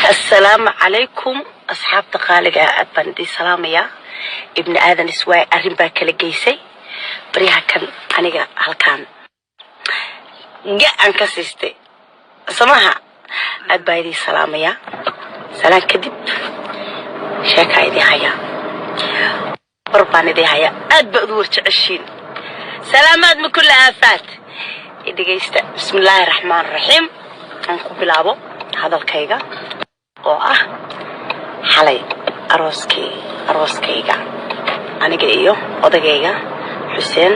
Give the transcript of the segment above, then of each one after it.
السلام عليكم أصحاب تقالق أبندي سلام يا ابن آذن سواي أرنبا كالجيسي بريها كان أنا هالكان جاء أنكسستي سماها أبايدي سلام يا سلام كدب شاكاي دي هيا برباني دي هيا أدبأدور تعشين سلامات من كل آفات إدي جيستا بسم الله الرحمن الرحيم أنكو بلابو هذا الكيغا حالي أروسكيغا أنا جايو أودجيغا حسين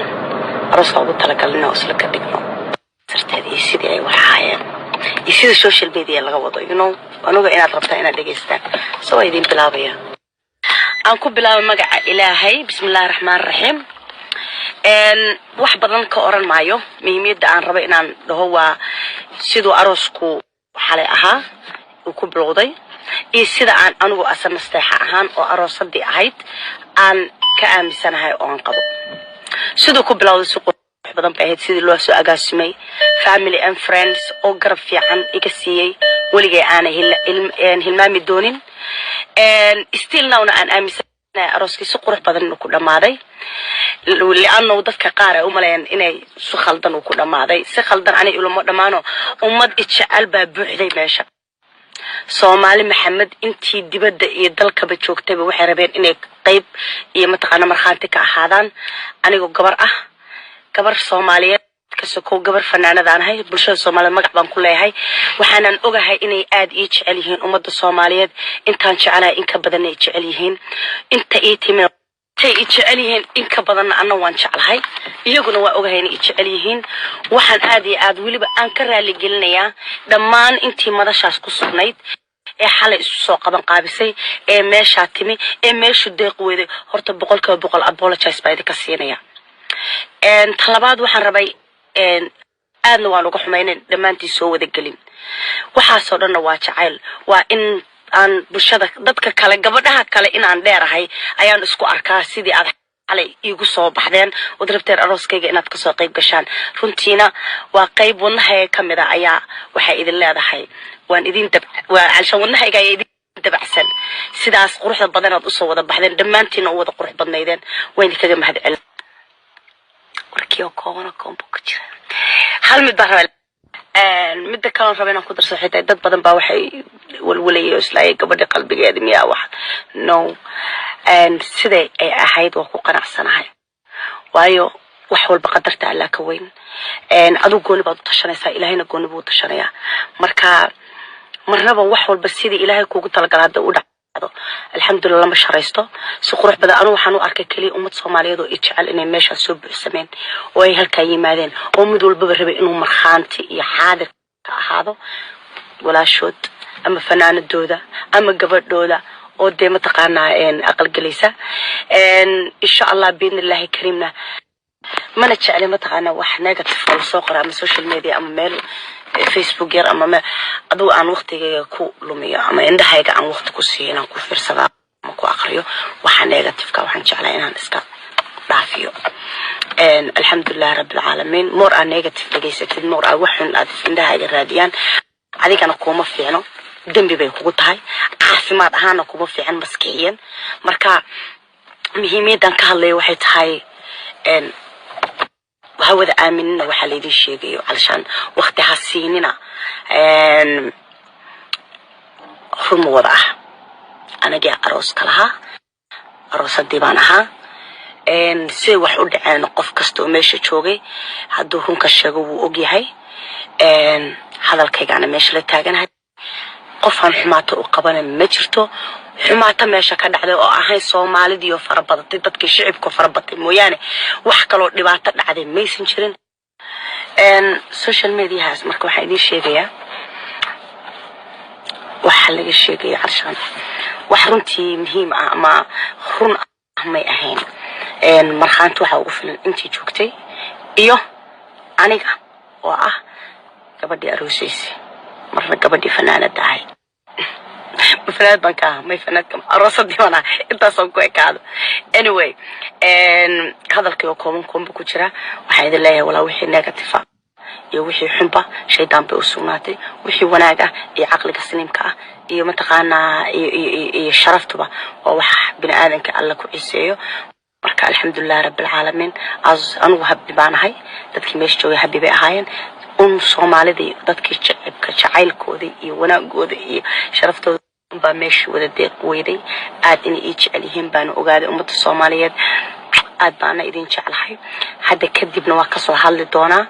أروسكا أبو تلقلنا وصلك دقنو صرت هذه يسيدي أي وحايا يسيد السوشيال ميديا اللي غوضو أنا قاعدة ربطها أنا دقيستا سوى يدين بلابيا أنكو بلاب مقع إلهي بسم الله الرحمن الرحيم wax badan ka oran maayo muhiimada aan rabo inaan dhaho sidoo aroosku xalay ahaa uu ku bilowday iyo sida aan anigu asan nasteexa ahaan oo aroosadii ahayd aan ka aaminsanahay oo aan qabo sidoo ku bilowday si qurux badan bay ahayd sidii loo soo agaasimay family and friends oo garab fiican iga siiyay waligay aan hilmaami doonin still now aan aaminsanahay arooskii si qurux badan ku dhamaaday لأنه ضدك قارئ وملاين إني سخلدن وكل ماضي سخلدن أنا يقولوا مدمانو ومد إتشال ببوحدي ماشى سومالي محمد أنتي دبد يدلك بتشوكتي بوحربين إنك طيب يمتقنا مرخانتك أحدان أنا يقول قبر سومالية كسكو قبر فنانة ذان هاي برشة الصومالية مقعبان كلها هاي وحنا نقولها هاي إني آد يتشاليهن ومد الصومالية إن كان شعلا إنك بدنا يتشاليهن أنت إيتي من tay jecelihiin in ka badan anna waan jeclahay iyaguna waa ogahay in jecelihiin waxaan aad iyo aad waliba aan ka raali gelinayaa dhammaan intii madashaas ku sugnayd ee xalay isu soo qaban qaabisay ee meesha timi ee meeshu deeq weeday horta 100% apologize baa idinka siinaya talabaad waxaan rabay aadna waan uga xumaynay dhammaantii soo wada gelin waxaasoo dhanna waa jacayl waa in aan bulshada dadka kale gabadhaha kale in aan dheerahay ayaan isku arkaa sidii aad xalay igu soo baxdeen wadrabteer arooskayga inaad ka soo qayb gashaan runtiina waa qayb wadnahay kamid ah ayaa waxa idin leedahay waan idin waa alshan wadnahayga ay idin dabacsan sidaas quruxda badan aad u soo wada baxdeen dhammaantiin oo wada qurux badnaydeen waan idinkaga mahadcelin warkiyo koona kombo ku jira hal mid baa rabaa midda kale rabeen ku darso xitaa dad badan baa waxay walwalayo islaay gabadha qalbigeeda miyaa wax no sidee ay ahayd waa ku qanacsanahay waayo wax walba qadarta Allah ka weyn adu gooni baad u tashanaysaa ilaahayna gooni buu u tashanayaa marka marnaba wax walba sidii ilaahay kuugu talagalay hada u dhacdo alxamdulillah ma sharaysto si qurux badan anu waxaan u arkay kaliya ummad Soomaaliyeed oo jecel inay meesha soo buuxsameen oo ay halka yimaadeen oo mid walba rabay inuu marxaanti iyo xaadir ka ahaado walaashood ama fanaanadooda ama gabadhooda oo deema taqaanaa aqal galaysa insha Allah biidnillaahi kariimna mana jecel ma taqaanaa wax negative oo soo qora ama social media ama meel Facebook yar ama adoo aan waqtigayga ku lumiyo ama indhahayga aan waqti ku siiyay ku fiirsada ama ku aqriyo waxa negative ka waxaan jeclaa inaan iska dhaafiyo alxamdulillah rabbil alamin more aan negative dhageysatid more aan waxun aad indhahayga raadiyaan adigana kuma fiicno dambi bay kugu tahay caafimaad ahaana kuma fiican maskixiyan marka muhiimadan ka hadlay waxay tahay وهو ذا آمننا وحليدي الشيء علشان وقت حسيننا هم وضعه أنا جاء أروس كلها أروس الديوانها سوى وحود عن قف كستو ماشي شوقي هدوهم كشجو وأجي هاي هذا الكيك أنا ماشي لتاجن قف عن حماته وقبل مجرته حماته ماشي كده على هاي Soomaali diyo farabadatay dadka shicibka farabatay mooyaane wax kale oo dhibaato dhacday maysan jirin social media has marka waxa idin sheegaya waxa laga sheegay carshan wax runtii muhiim ah ama run may ahayn marxaantu waxa ugu filan intii joogtay iyo aniga oo ah gabadhii aroosaysi marna gabadhii fanaanada ahayd فناد بنكها ما فناد كم الرصة ديوانا انت صنكوا كذا anyway هذا الكيو كومن بكتيرة وحيد الله ولا وحي نيجاتيف iyo wixii xunba shaydaan bay u sugnaatay wixii wanaag ah iyo caqliga saliimka ah iyo mataqaanaa iyo sharaftuba waa wax bini aadanka alla ku ciseeyo marka alxamdulillaah rabbil caalamiin anigu habbi baan ahay dadkii meesha joogay habbi bay ahaayeen Soomaalida dadkii jacaylkooda iyo wanaagooda iyo sharaftooda baa meesha wada deeq weyday aad inay ii jecel yihiin baan ogaaday ummadda Soomaaliyeed aad baan idin jeclahay hadda kadibna waa ka soo hadli doonaa